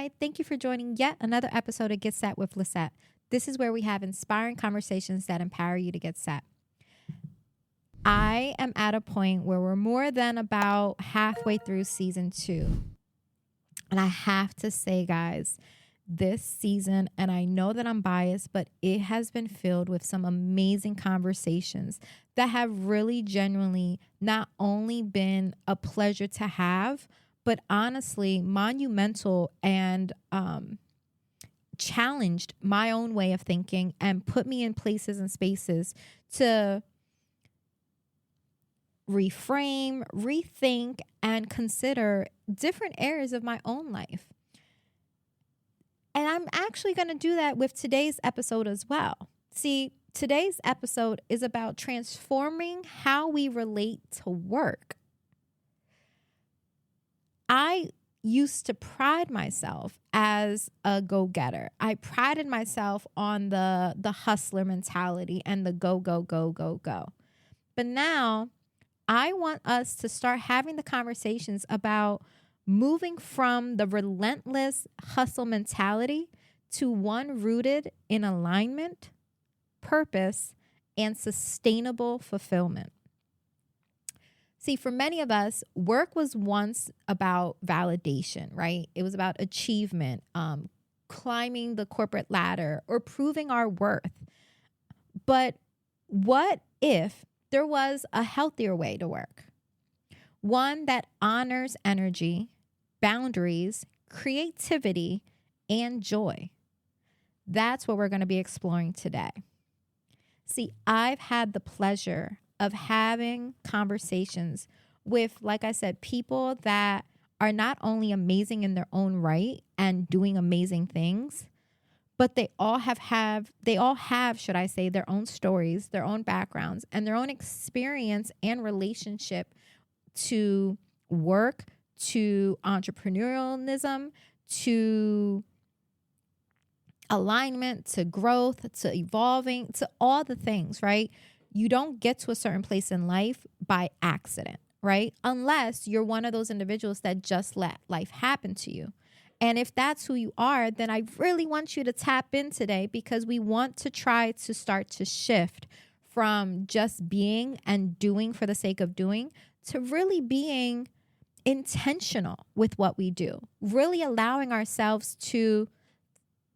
Hi, thank you for joining yet another episode of Get Set with Lissette. This is where we have inspiring conversations that empower you to get set. I am at a point where we're more than about halfway through season 2. And I have to say, guys, this season, and I know that I'm biased, but it has been filled with some amazing conversations that have really genuinely not only been a pleasure to have, but honestly monumental and challenged my own way of thinking and put me in places and spaces to reframe, rethink, and consider different areas of my own life. And I'm actually going to do that with today's episode as well. See, today's episode is about transforming how we relate to work. I used to pride myself as a go-getter. I prided myself on the hustler mentality and the go, go, go, go, go. But now I want us to start having the conversations about moving from the relentless hustle mentality to one rooted in alignment, purpose, and sustainable fulfillment. See, for many of us, work was once about validation, right? It was about achievement, climbing the corporate ladder, or proving our worth. But what if there was a healthier way to work? One that honors energy, boundaries, creativity, and joy. That's what we're going to be exploring today. See, I've had the pleasure of having conversations with, like I said, people that are not only amazing in their own right and doing amazing things, but they all have, should I say, their own stories, their own backgrounds, and their own experience and relationship to work, to entrepreneurialism, to alignment, to growth, to evolving, to all the things, right? You don't get to a certain place in life by accident, right? Unless you're one of those individuals that just let life happen to you. And if that's who you are, then I really want you to tap in today, because we want to try to start to shift from just being and doing for the sake of doing to really being intentional with what we do, really allowing ourselves to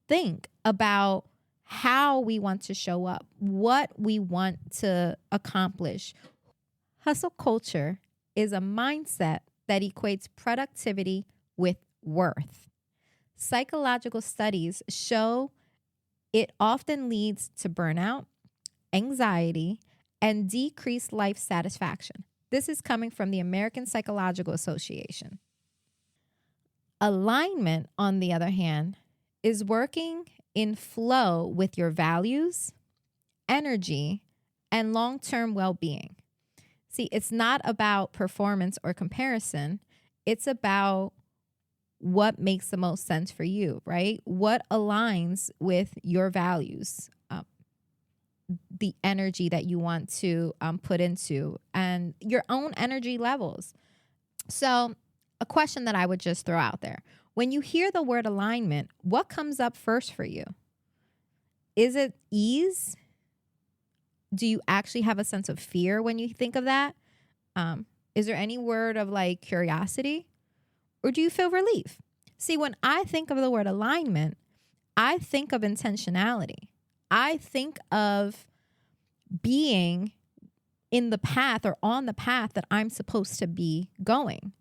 think about how we want to show up, what we want to accomplish. Hustle culture is a mindset that equates productivity with worth. Psychological studies show it often leads to burnout, anxiety, and decreased life satisfaction. This is coming from the American Psychological Association. Alignment, on the other hand, is working in flow with your values, energy, and long-term well-being. See, it's not about performance or comparison. It's about what makes the most sense for you, right? What aligns with your values, the energy that you want to put into, and your own energy levels. So a question that I would just throw out there. When you hear the word alignment, what comes up first for you? Is it ease? Do you actually have a sense of fear when you think of that? Is there any word of like curiosity? Or do you feel relief? See, when I think of the word alignment, I think of intentionality. I think of being in the path or on the path that I'm supposed to be going.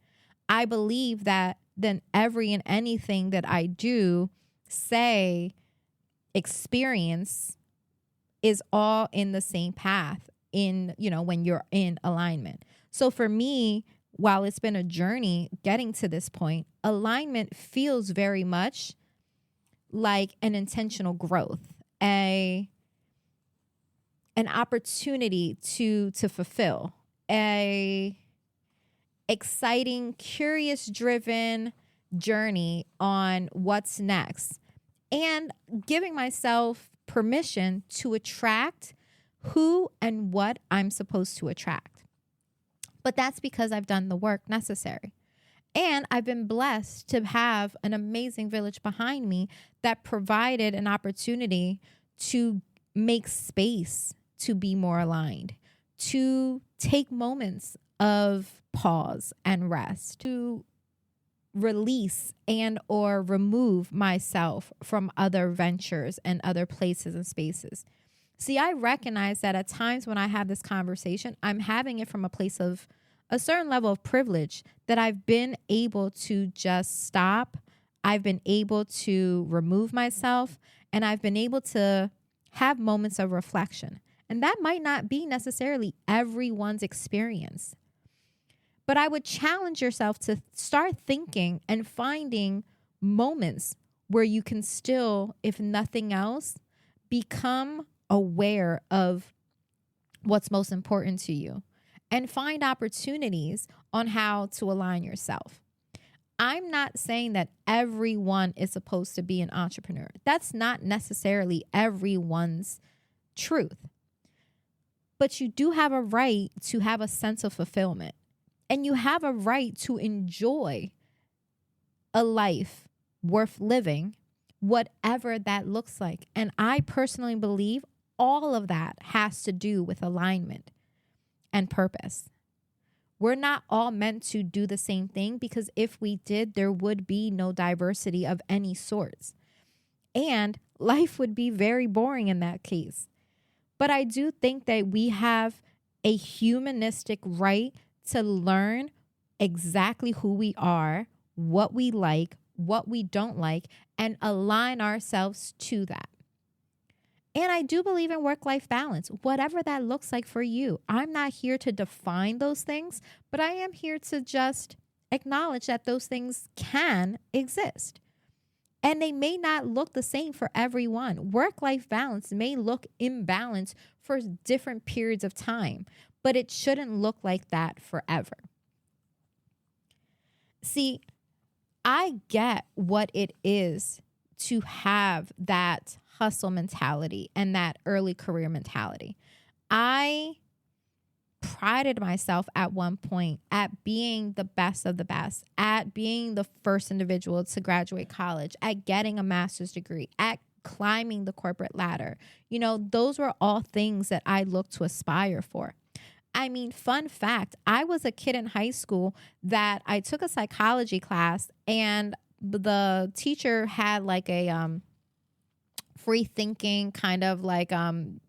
I believe that then every and anything that I do, say, experience is all in the same path when you're in alignment. So for me, while it's been a journey getting to this point, alignment feels very much like an intentional growth, an opportunity to fulfill, a exciting, curious driven journey on what's next, and giving myself permission to attract who and what I'm supposed to attract. But that's because I've done the work necessary. And I've been blessed to have an amazing village behind me that provided an opportunity to make space to be more aligned, to take moments of pause and rest, to release and or remove myself from other ventures and other places and spaces. See, I recognize that at times when I have this conversation, I'm having it from a place of a certain level of privilege that I've been able to just stop. I've been able to remove myself, and I've been able to have moments of reflection. And that might not be necessarily everyone's experience. But I would challenge yourself to start thinking and finding moments where you can still, if nothing else, become aware of what's most important to you and find opportunities on how to align yourself. I'm not saying that everyone is supposed to be an entrepreneur. That's not necessarily everyone's truth. But you do have a right to have a sense of fulfillment. And you have a right to enjoy a life worth living, whatever that looks like. And I personally believe all of that has to do with alignment and purpose. We're not all meant to do the same thing, because if we did, there would be no diversity of any sorts. And life would be very boring in that case. But I do think that we have a humanistic right to learn exactly who we are, what we like, what we don't like, and align ourselves to that. And I do believe in work-life balance, whatever that looks like for you. I'm not here to define those things, but I am here to just acknowledge that those things can exist. And they may not look the same for everyone. Work-life balance may look imbalanced for different periods of time, but it shouldn't look like that forever. See, I get what it is to have that hustle mentality and that early career mentality. I prided myself at one point at being the best of the best, at being the first individual to graduate college, at getting a master's degree, at climbing the corporate ladder. You know, those were all things that I looked to aspire for. I mean, fun fact, I was a kid in high school that I took a psychology class, and the teacher had like a free thinking kind of like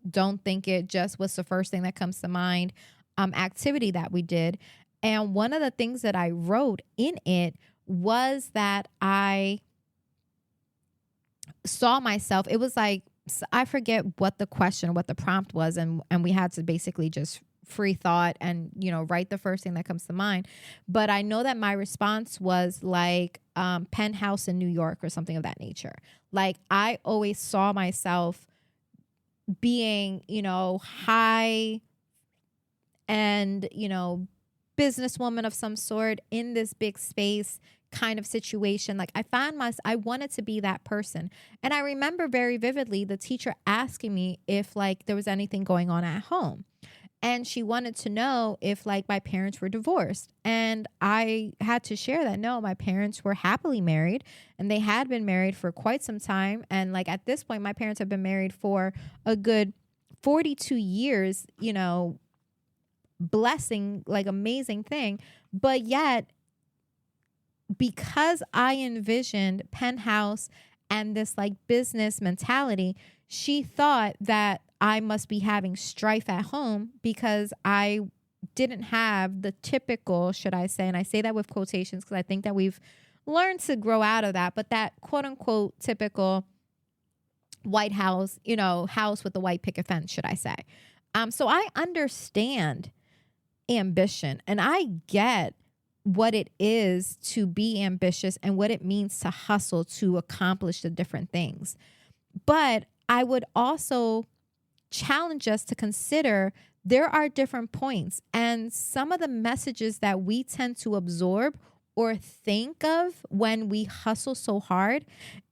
don't think it just was the first thing that comes to mind activity that we did. And one of the things that I wrote in it was that I saw myself, it was like, I forget what the question, what the prompt was, and we had to basically just free thought and, you know, write the first thing that comes to mind. But I know that my response was like penthouse in New York or something of that nature. Like, I always saw myself being, you know, high and, you know, businesswoman of some sort in this big space kind of situation. Like, I wanted to be that person. And I remember very vividly the teacher asking me if like there was anything going on at home. And she wanted to know if like my parents were divorced. And I had to share that no, my parents were happily married, and they had been married for quite some time. And like at this point, my parents have been married for a good 42 years, you know, blessing, like amazing thing. But yet, because I envisioned penthouse and this like business mentality, she thought that I must be having strife at home because I didn't have the typical, should I say, and I say that with quotations because I think that we've learned to grow out of that, but that quote unquote typical White House, you know, house with the white picket fence, should I say. So I understand ambition, and I get what it is to be ambitious and what it means to hustle to accomplish the different things. But I would also challenge us to consider there are different points, and some of the messages that we tend to absorb or think of when we hustle so hard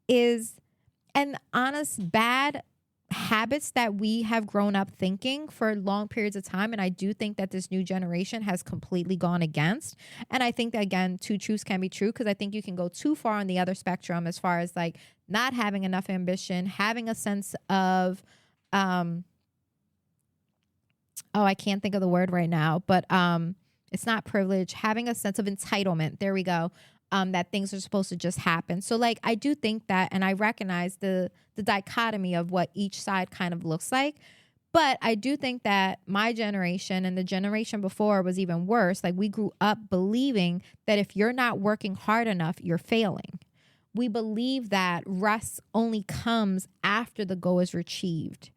is an honest bad habits that we have grown up thinking for long periods of time. And I do think that this new generation has completely gone against. And I think that, again, two truths can be true, because I think you can go too far on the other spectrum as far as like not having enough ambition, having a sense of, I can't think of the word right now, but it's not privilege, having a sense of entitlement. There we go. That things are supposed to just happen. So like, I do think that, and I recognize the dichotomy of what each side kind of looks like. But I do think that my generation and the generation before was even worse. Like, we grew up believing that if you're not working hard enough, you're failing. We believe that rest only comes after the goal is achieved.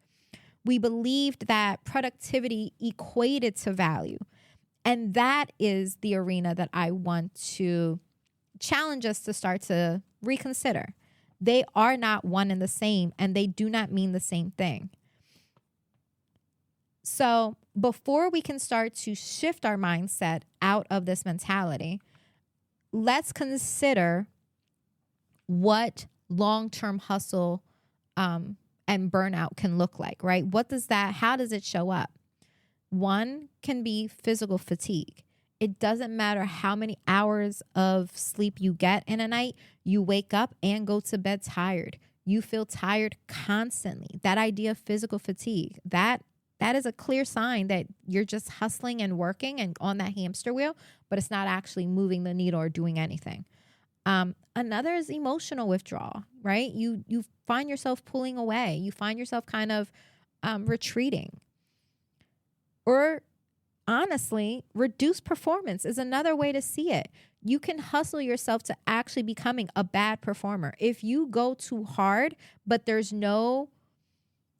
We believed that productivity equated to value. And that is the arena that I want to challenge us to start to reconsider. They are not one and the same, and they do not mean the same thing. So before we can start to shift our mindset out of this mentality, let's consider what long-term hustle and burnout can look like, right? How does it show up? One can be physical fatigue. It doesn't matter how many hours of sleep you get in a night, you wake up and go to bed tired. You feel tired constantly. That idea of physical fatigue, that is a clear sign that you're just hustling and working and on that hamster wheel, but it's not actually moving the needle or doing anything. Another is emotional withdrawal, right? You find yourself pulling away. You find yourself kind of retreating. Or honestly, reduced performance is another way to see it. You can hustle yourself to actually becoming a bad performer. If you go too hard, but there's no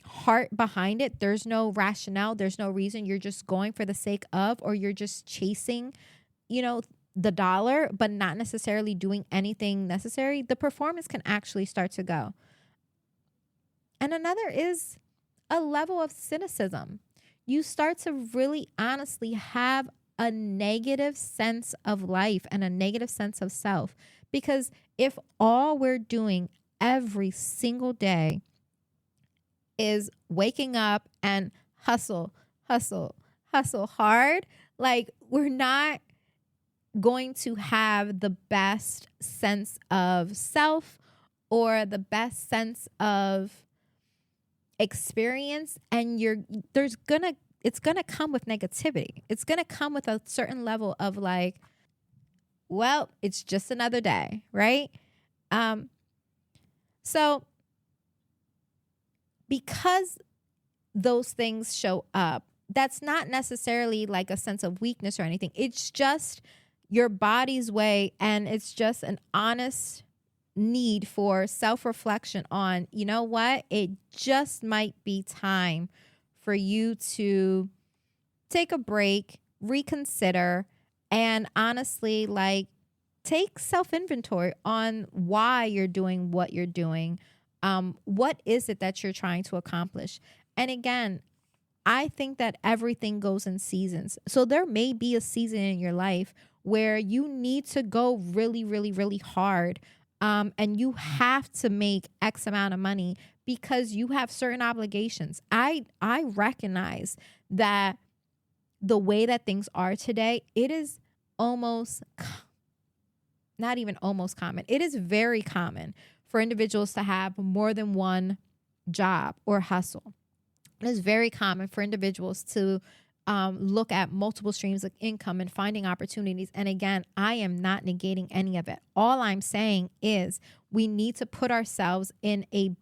heart behind it, there's no rationale, there's no reason, you're just going for the sake of, or you're just chasing, the dollar, but not necessarily doing anything necessary, the performance can actually start to go. And another is a level of cynicism. You start to really honestly have a negative sense of life and a negative sense of self. Because if all we're doing every single day is waking up and hustle hard, like, we're not going to have the best sense of self or the best sense of experience, and it's gonna come with negativity. It's gonna come with a certain level of like, well, it's just another day, right? So because those things show up, that's not necessarily like a sense of weakness or anything. It's just your body's way, and it's just an honest need for self-reflection on, you know what, it just might be time for you to take a break, reconsider, and honestly, like, take self-inventory on why you're doing what you're doing. What is it that you're trying to accomplish? And again, I think that everything goes in seasons. So there may be a season in your life where you need to go really, really, really hard. And you have to make X amount of money because you have certain obligations. I recognize that the way that things are today, it is not even almost common. It is very common for individuals to have more than one job or hustle. It is very common for individuals to look at multiple streams of income and finding opportunities. And again, I am not negating any of it. All I'm saying is we need to put ourselves in a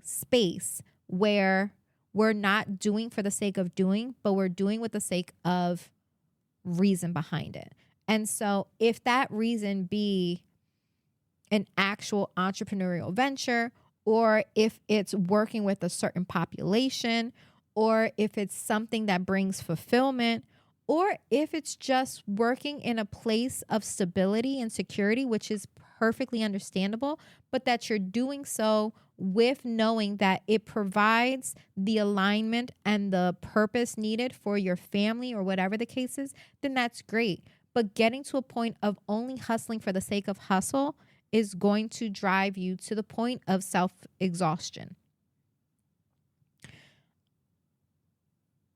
space where we're not doing for the sake of doing, but we're doing with the sake of reason behind it. And so if that reason be an actual entrepreneurial venture, or if it's working with a certain population, or if it's something that brings fulfillment, or if it's just working in a place of stability and security, which is perfectly understandable, but that you're doing so with knowing that it provides the alignment and the purpose needed for your family or whatever the case is, then that's great. But getting to a point of only hustling for the sake of hustle is going to drive you to the point of self-exhaustion.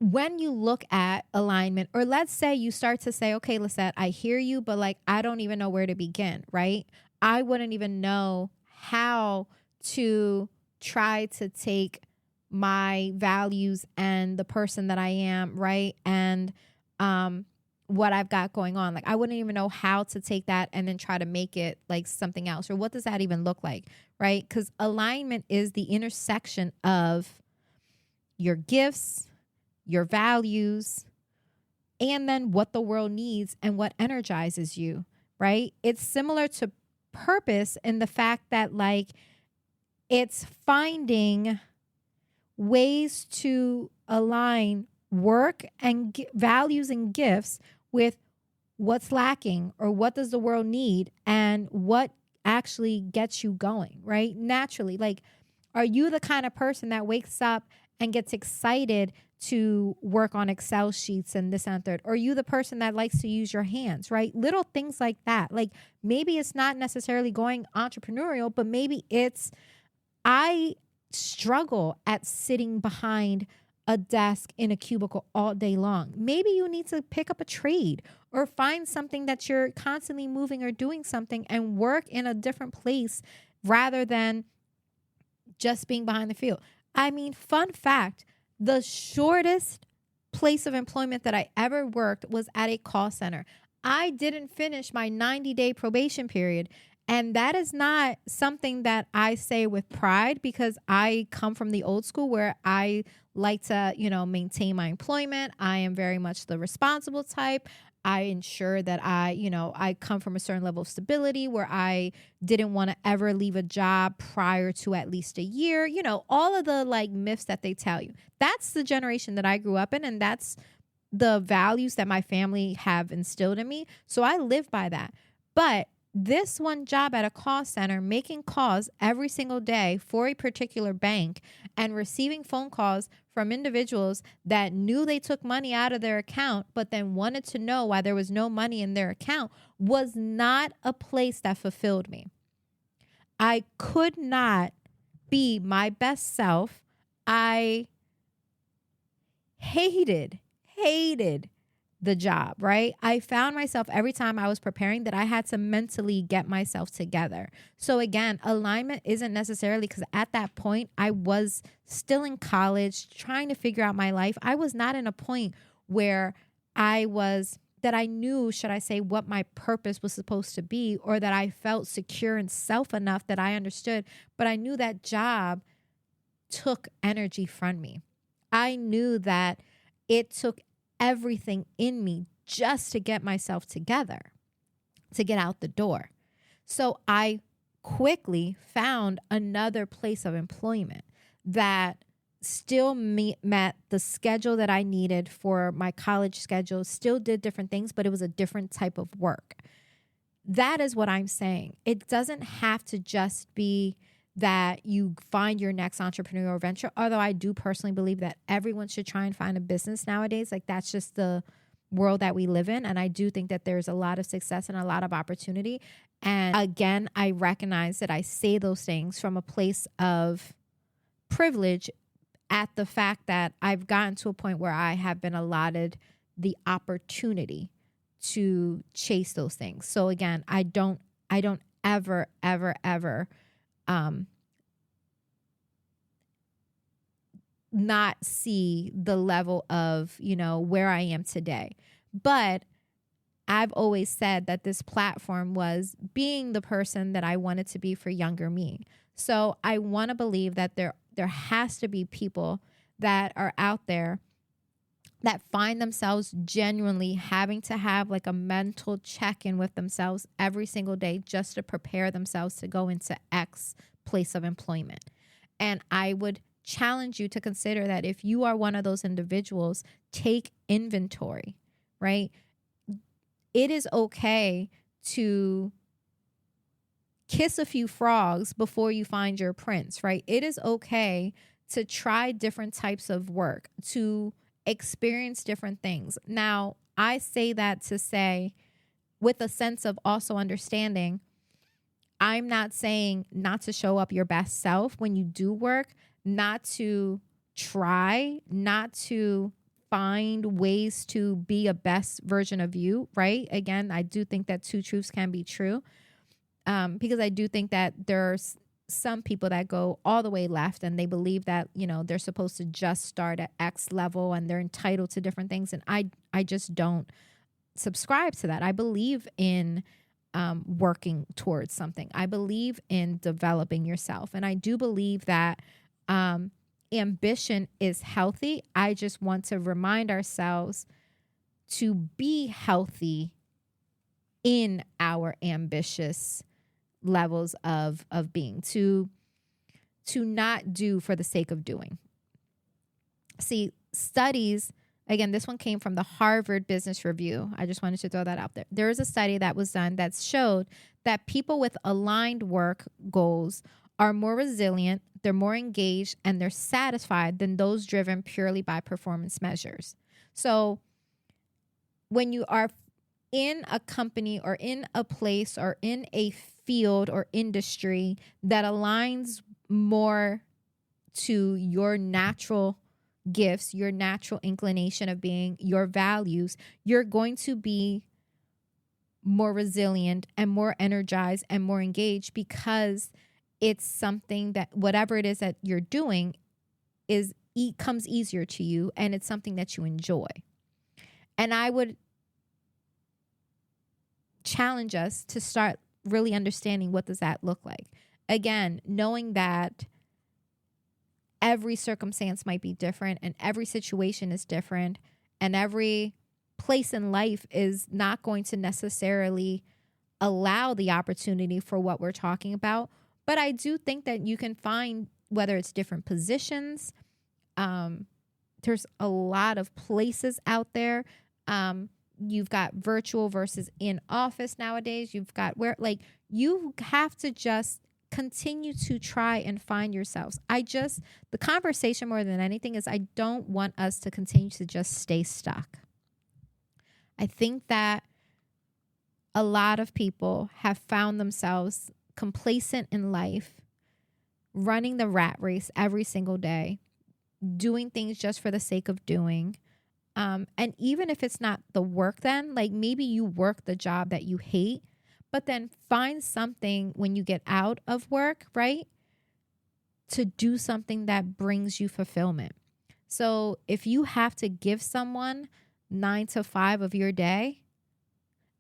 When you look at alignment, or let's say you start to say, okay, Lissette, I hear you, but like, I don't even know where to begin, right? I wouldn't even know how to try to take my values and the person that I am, right? And what I've got going on. Like, I wouldn't even know how to take that and then try to make it like something else. Or what does that even look like, right? Because alignment is the intersection of your gifts, your values, and then what the world needs and what energizes you, right? It's similar to purpose in the fact that like it's finding ways to align work and values and gifts with what's lacking or what does the world need and what actually gets you going, right? Naturally, like, are you the kind of person that wakes up and gets excited to work on Excel sheets and this and third? Or are you the person that likes to use your hands, right? Little things like that. Like, maybe it's not necessarily going entrepreneurial, but maybe it's, I struggle at sitting behind a desk in a cubicle all day long. Maybe you need to pick up a trade or find something that you're constantly moving or doing something and work in a different place rather than just being behind the field. I mean, fun fact, the shortest place of employment that I ever worked was at a call center. I didn't finish my 90-day probation period. And that is not something that I say with pride, because I come from the old school where I like to, maintain my employment. I am very much the responsible type. I ensure that I come from a certain level of stability where I didn't want to ever leave a job prior to at least a year. All of the like myths that they tell you. That's the generation that I grew up in, and that's the values that my family have instilled in me. So I live by that. But this one job at a call center, making calls every single day for a particular bank and receiving phone calls from individuals that knew they took money out of their account, but then wanted to know why there was no money in their account, was not a place that fulfilled me. I could not be my best self. I hated the job, right? I found myself every time I was preparing that I had to mentally get myself together. So again, alignment isn't necessarily, because at that point I was still in college trying to figure out my life. I was not in a point where I knew, should I say, what my purpose was supposed to be, or that I felt secure in self enough that I understood. But I knew that job took energy from me. I knew that it took everything in me just to get myself together, to get out the door. So I quickly found another place of employment that still met the schedule that I needed for my college schedule, still did different things, but it was a different type of work. That is what I'm saying. It doesn't have to just be that you find your next entrepreneurial venture. Although I do personally believe that everyone should try and find a business nowadays. Like, that's just the world that we live in. And I do think that there's a lot of success and a lot of opportunity. And again, I recognize that I say those things from a place of privilege at the fact that I've gotten to a point where I have been allotted the opportunity to chase those things. So again, I don't ever not see the level of, where I am today. But I've always said that this platform was being the person that I wanted to be for younger me. So I want to believe that there has to be people that are out there that find themselves genuinely having to have like a mental check-in with themselves every single day just to prepare themselves to go into X place of employment. And I would challenge you to consider that if you are one of those individuals, take inventory, right? It is okay to kiss a few frogs before you find your prince, right? It is okay to try different types of work, to experience different things. Now, I say that to say, with a sense of also understanding, I'm not saying not to show up your best self when you do work, not to try, not to find ways to be a best version of you, right? Again, I do think that two truths can be true, because I do think that there's some people that go all the way left and they believe that, they're supposed to just start at X level and they're entitled to different things. And I just don't subscribe to that. I believe in working towards something. I believe in developing yourself. And I do believe that ambition is healthy. I just want to remind ourselves to be healthy in our ambitious levels of being, to not do for the sake of doing. See, studies, again, this one came from the Harvard Business Review. I just wanted to throw that out there. There is a study that was done that showed that people with aligned work goals are more resilient, they're more engaged, and they're satisfied than those driven purely by performance measures. So when you are in a company or in a place or in a field or industry that aligns more to your natural gifts, your natural inclination of being, your values, you're going to be more resilient and more energized and more engaged, because it's something that whatever it is that you're doing comes easier to you, and it's something that you enjoy. And I would challenge us to start really understanding, what does that look like? Again, knowing that every circumstance might be different and every situation is different and every place in life is not going to necessarily allow the opportunity for what we're talking about. But I do think that you can find, whether it's different positions, there's a lot of places out there. You've got virtual versus in office nowadays. You've got you have to just continue to try and find yourselves. The conversation more than anything is, I don't want us to continue to just stay stuck. I think that a lot of people have found themselves complacent in life, running the rat race every single day, doing things just for the sake of doing. And even if it's not the work, then maybe you work the job that you hate, but then find something when you get out of work, right? To do something that brings you fulfillment. So if you have to give someone 9 to 5 of your day,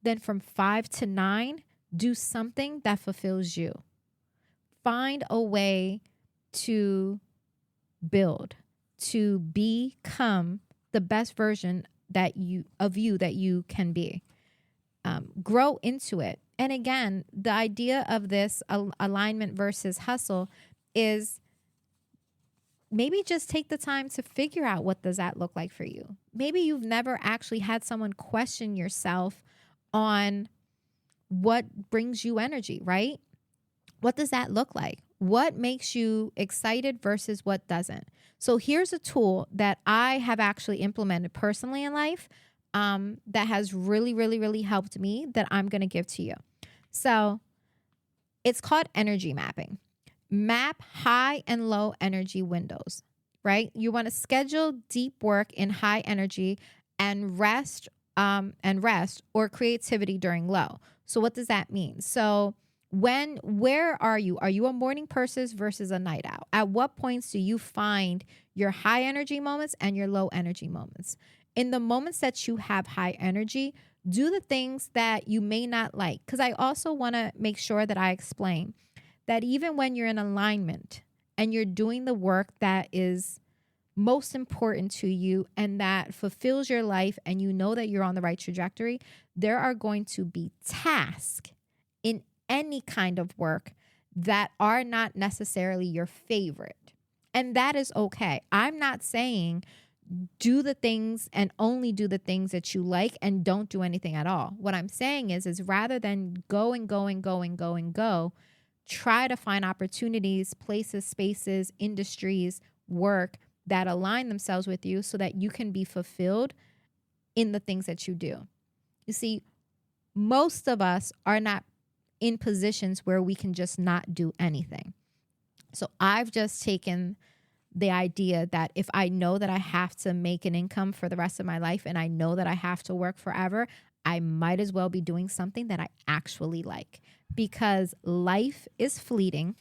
then from 5 to 9, do something that fulfills you. Find a way to build, to become the best version that you can be. Grow into it. And again, the idea of this alignment versus hustle is maybe just take the time to figure out, what does that look like for you? Maybe you've never actually had someone question yourself on what brings you energy, right? What does that look like? What makes you excited versus what doesn't? So here's a tool that I have actually implemented personally in life that has really, really, really helped me, that I'm going to give to you. So it's called energy mapping. Map high and low energy windows, right? You want to schedule deep work in high energy and rest or creativity during low. So what does that mean? So where are you? Are you a morning person versus a night owl? At what points do you find your high energy moments and your low energy moments? In the moments that you have high energy, do the things that you may not like. Because I also want to make sure that I explain that even when you're in alignment and you're doing the work that is most important to you and that fulfills your life, and you know that you're on the right trajectory, there are going to be tasks in any kind of work that are not necessarily your favorite. And that is okay. I'm not saying do the things and only do the things that you like and don't do anything at all. What I'm saying is rather than go and go and go and go and go, try to find opportunities, places, spaces, industries, work that align themselves with you so that you can be fulfilled in the things that you do. You see, most of us are not in positions where we can just not do anything. So I've just taken the idea that if I know that I have to make an income for the rest of my life and I know that I have to work forever, I might as well be doing something that I actually like, because life is fleeting.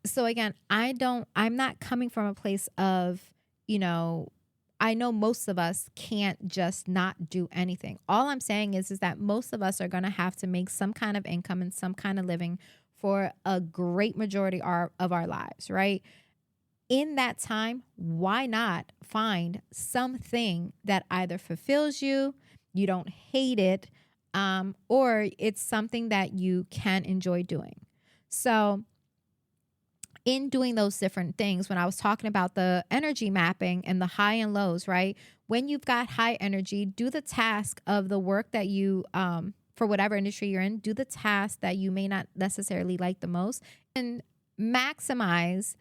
So again, I'm not coming from a place of, I know most of us can't just not do anything. All I'm saying is that most of us are going to have to make some kind of income and some kind of living for a great majority of our lives, right? In that time, why not find something that either fulfills you, you don't hate it, or it's something that you can enjoy doing. So in doing those different things, when I was talking about the energy mapping and the high and lows, right? When you've got high energy, do the task of the work that you, for whatever industry you're in, do the task that you may not necessarily like the most, and maximize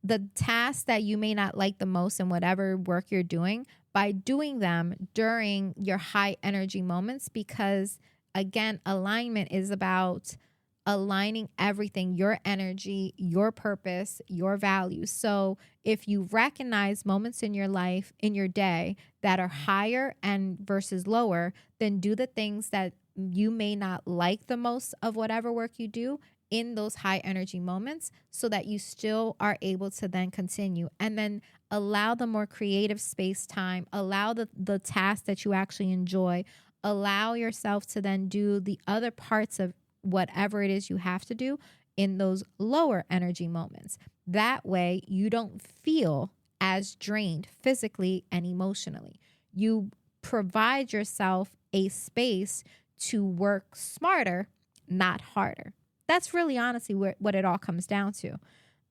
the tasks that you may not like the most in whatever work you're doing by doing them during your high energy moments. Because again, alignment is about aligning everything, your energy, your purpose, your values. So if you recognize moments in your life, in your day, that are higher and versus lower, then do the things that you may not like the most of whatever work you do in those high energy moments, so that you still are able to then continue, and then allow the more creative space time, allow the tasks that you actually enjoy, allow yourself to then do the other parts of whatever it is you have to do in those lower energy moments. That way you don't feel as drained physically and emotionally. You provide yourself a space to work smarter, not harder. That's really honestly what it all comes down to.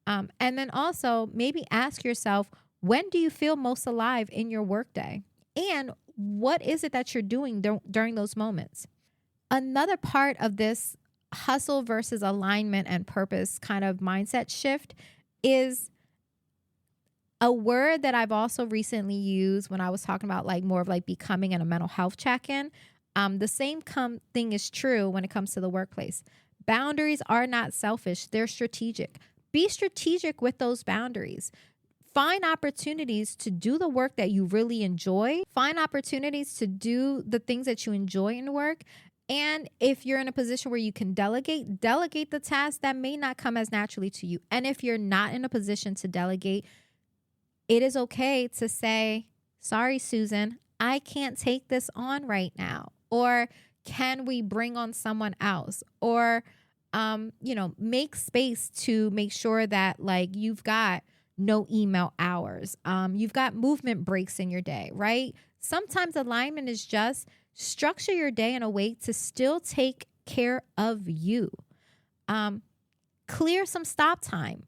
And then also maybe ask yourself, when do you feel most alive in your workday? And what is it that you're doing during those moments? Another part of this hustle versus alignment and purpose kind of mindset shift is a word that I've also recently used when I was talking about more of becoming in a mental health check-in. The same thing is true when it comes to the workplace. Boundaries are not selfish. They're strategic. Be strategic with those boundaries. Find opportunities to do the work that you really enjoy. Find opportunities to do the things that you enjoy in work. And if you're in a position where you can delegate the tasks that may not come as naturally to you. And if you're not in a position to delegate, it is okay to say, sorry, Susan, I can't take this on right now. Or can we bring on someone else? Or, make space to make sure that you've got no email hours. You've got movement breaks in your day, right? Sometimes alignment is just structure your day in a way to still take care of you. Clear some stop time.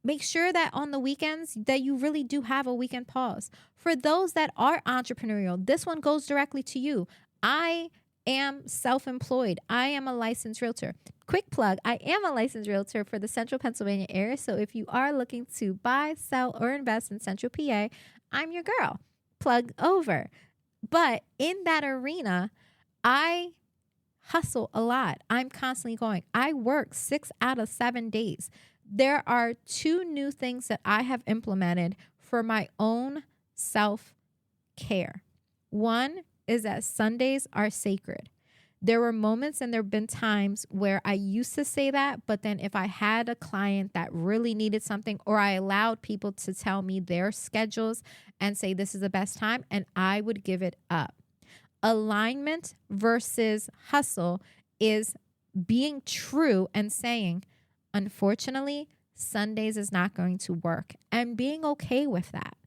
Make sure that on the weekends that you really do have a weekend pause. For those that are entrepreneurial, this one goes directly to you. I am self-employed. I am a licensed realtor. Quick plug, I am a licensed realtor for the Central Pennsylvania area. So if you are looking to buy, sell, or invest in Central PA, I'm your girl. Plug over. But in that arena, I hustle a lot. I'm constantly going. I work 6 out of 7 days. There are 2 new things that I have implemented for my own self-care. One is that Sundays are sacred. There were moments and there have been times where I used to say that, but then if I had a client that really needed something, or I allowed people to tell me their schedules and say this is the best time, and I would give it up. Alignment versus hustle is being true and saying, unfortunately, Sundays is not going to work, and being okay with that.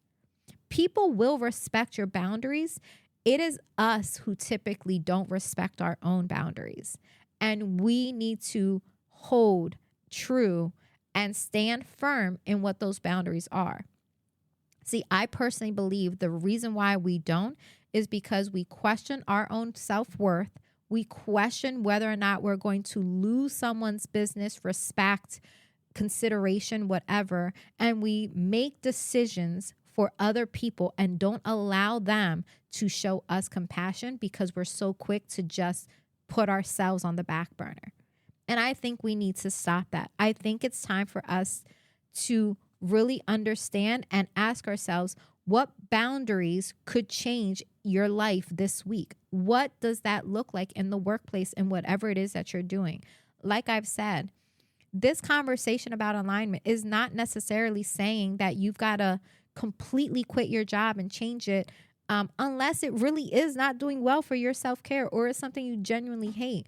People will respect your boundaries. It is us who typically don't respect our own boundaries, and we need to hold true and stand firm in what those boundaries are. See, I personally believe the reason why we don't is because we question our own self-worth. We question whether or not we're going to lose someone's business, respect, consideration, whatever, and we make decisions for other people and don't allow them to show us compassion because we're so quick to just put ourselves on the back burner. And I think we need to stop that. I think it's time for us to really understand and ask ourselves, what boundaries could change your life this week? What does that look like in the workplace and whatever it is that you're doing? Like I've said, this conversation about alignment is not necessarily saying that you've got to completely quit your job and change it unless it really is not doing well for your self-care or it's something you genuinely hate.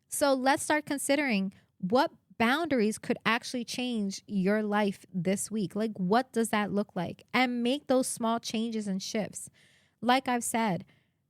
So let's start considering what boundaries could actually change your life this week. Like, what does that look like? And make those small changes and shifts. Like I've said,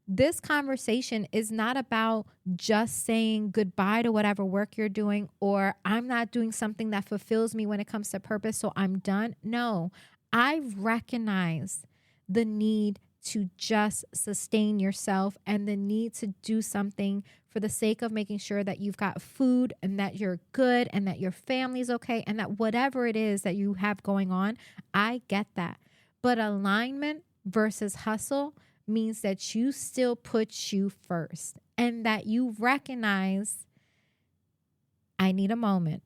this conversation is not about just saying goodbye to whatever work you're doing, or I'm not doing something that fulfills me when it comes to purpose, so I'm done. No, I recognize the need to just sustain yourself and the need to do something for the sake of making sure that you've got food and that you're good and that your family's okay and that whatever it is that you have going on, I get that. But alignment versus hustle means that you still put you first and that you recognize, I need a moment,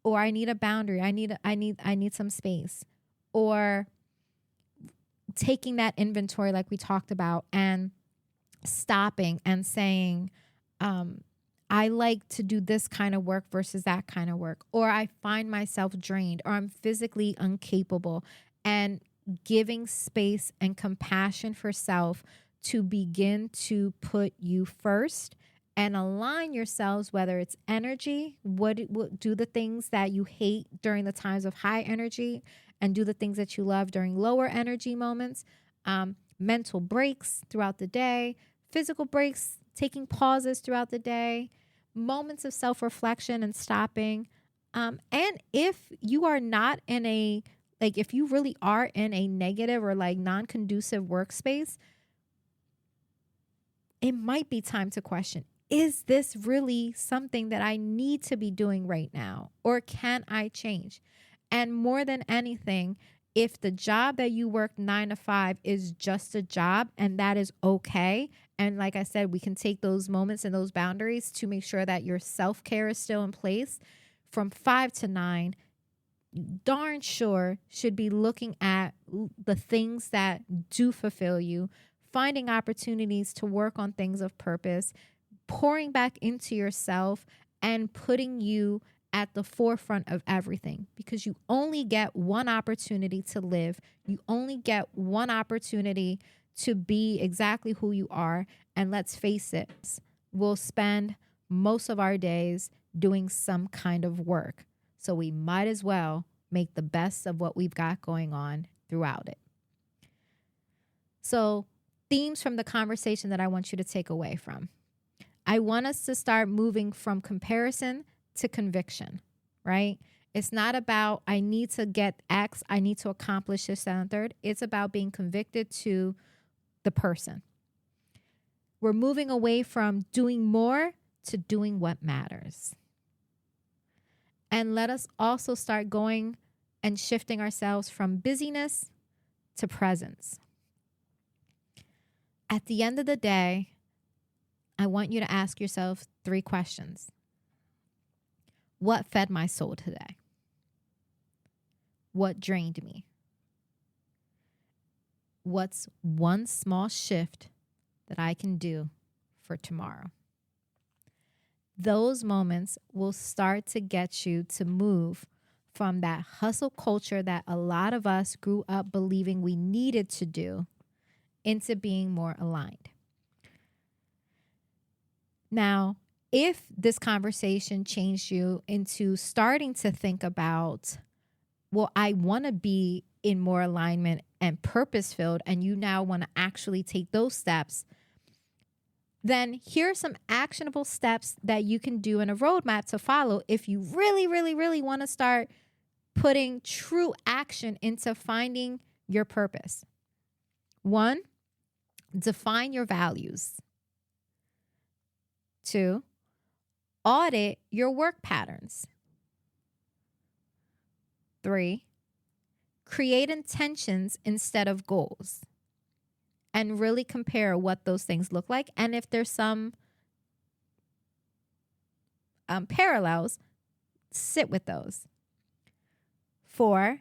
or I need a boundary. I need some space, or taking that inventory like we talked about and stopping and saying, I like to do this kind of work versus that kind of work, or I find myself drained, or I'm physically incapable, and giving space and compassion for self to begin to put you first and align yourselves, whether it's energy, what do the things that you hate during the times of high energy and do the things that you love during lower energy moments, mental breaks throughout the day, physical breaks, taking pauses throughout the day, moments of self-reflection and stopping. And if you are not in a, like, if you really are in a negative or like non-conducive workspace, it might be time to question, is this really something that I need to be doing right now? Or can I change? And more than anything, if the job that you work 9 to 5 is just a job and that is okay, and like I said, we can take those moments and those boundaries to make sure that your self-care is still in place, from 5 to 9, darn sure should be looking at the things that do fulfill you, finding opportunities to work on things of purpose, pouring back into yourself and putting you at the forefront of everything, because you only get one opportunity to live. You only get one opportunity to be exactly who you are. And let's face it, we'll spend most of our days doing some kind of work. So we might as well make the best of what we've got going on throughout it. So, themes from the conversation that I want you to take away from. I want us to start moving from comparison to conviction, right? It's not about, I need to get X, I need to accomplish this, that, and third. It's about being convicted to the person. We're moving away from doing more to doing what matters. And let us also start going and shifting ourselves from busyness to presence. At the end of the day, I want you to ask yourself 3 questions. What fed my soul today? What drained me? What's one small shift that I can do for tomorrow? Those moments will start to get you to move from that hustle culture that a lot of us grew up believing we needed to do into being more aligned. Now, if this conversation changed you into starting to think about, well, I want to be in more alignment and purpose-filled, and you now want to actually take those steps, then here are some actionable steps that you can do in a roadmap to follow if you really, really, really want to start putting true action into finding your purpose. 1, define your values. 2, audit your work patterns. 3, create intentions instead of goals. And really compare what those things look like. And if there's some parallels, sit with those. 4,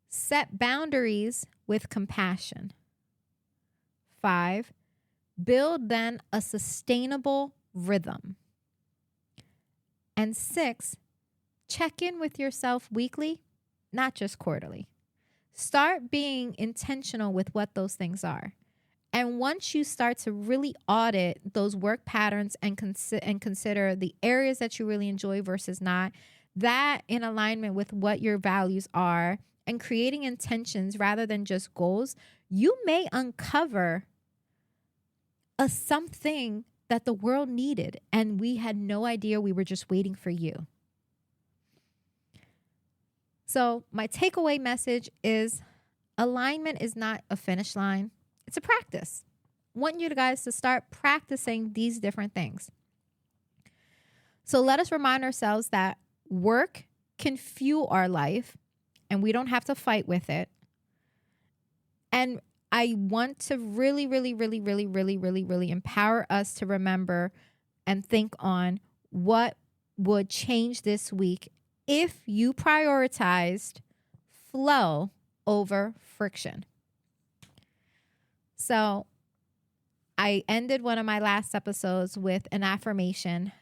set boundaries with compassion. 5, build then a sustainable rhythm. And 6, check in with yourself weekly, not just quarterly. Start being intentional with what those things are. And once you start to really audit those work patterns and consider the areas that you really enjoy versus not, that in alignment with what your values are and creating intentions rather than just goals, you may uncover a something that the world needed and we had no idea. We were just waiting for you. So my takeaway message is alignment is not a finish line. It's a practice. I want you guys to start practicing these different things. So let us remind ourselves that work can fuel our life and we don't have to fight with it. And I want to really empower us to remember and think on what would change this week if you prioritized flow over friction. So I ended one of my last episodes with an affirmation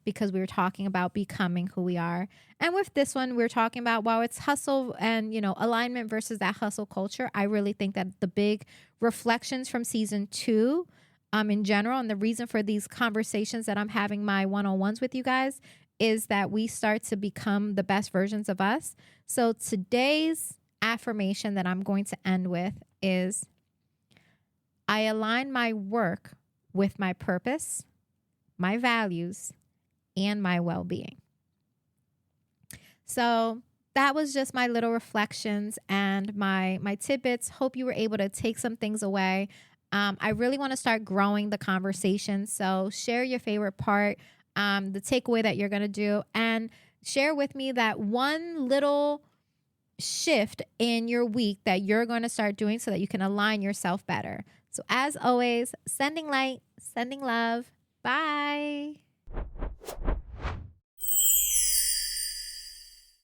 because we were talking about becoming who we are. And with this one, we're talking about, while it's hustle and, alignment versus that hustle culture, I really think that the big reflections from season 2 in general, and the reason for these conversations that I'm having my one-on-ones with you guys, is that we start to become the best versions of us. So today's affirmation that I'm going to end with is, I align my work with my purpose, my values, and my well-being. So that was just my little reflections and my tidbits. Hope you were able to take some things away. I really want to start growing the conversation. So share your favorite part, the takeaway that you're going to do, and share with me that one little shift in your week that you're going to start doing so that you can align yourself better. So as always, sending light, sending love. Bye.